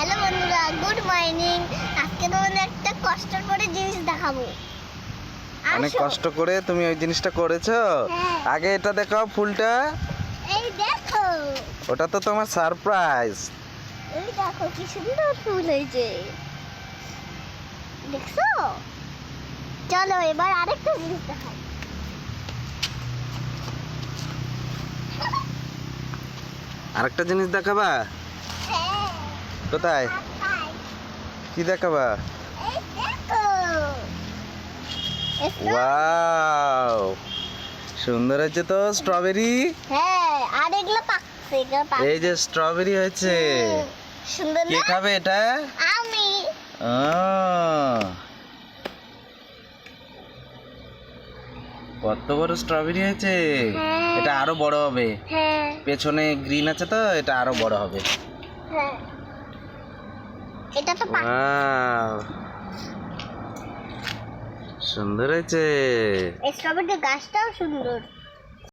Hello বন্ধুরা, good morning. আজকে তোমাদের একটা কষ্ট করে জিনিস দেখাবো। অনেক আসো। কষ্ট করে তুমি ওই জিনিসটা করেছো। হ্যাঁ। আগে এটা দেখাও ফুলটা। এই দেখো, ওটা তো তোমার সারপ্রাইজ। এই দেখো কি সুন্দর ফুল হয়েছে, দেখছো? চলো এবার আরেকটা জিনিস দেখাই। আরেকটা জিনিস দেখাবা? হ্যাঁ, কোথায়? দেখাই। কি দেখাবা? এই দেখো, ওয়াও, সুন্দর হয়েছে তো স্ট্রবেরি। হ্যাঁ, আর এগুলো পাকছে, এগুলো এই যে স্ট্রবেরি হয়েছে। সুন্দর কে না? খাবে এটা? আমি। আহ, কত বড় স্ট্রবেরি হয়েছে। হ্যাঁ। এটা আরো বড় হবে। হ্যাঁ পেছনে গ্রিন আছে তো, এটা আরো বড় হবে। হ্যাঁ, এটা তো ওয়াও, সুন্দর হয়েছে। স্ট্রবেরি গাছটাও সুন্দর।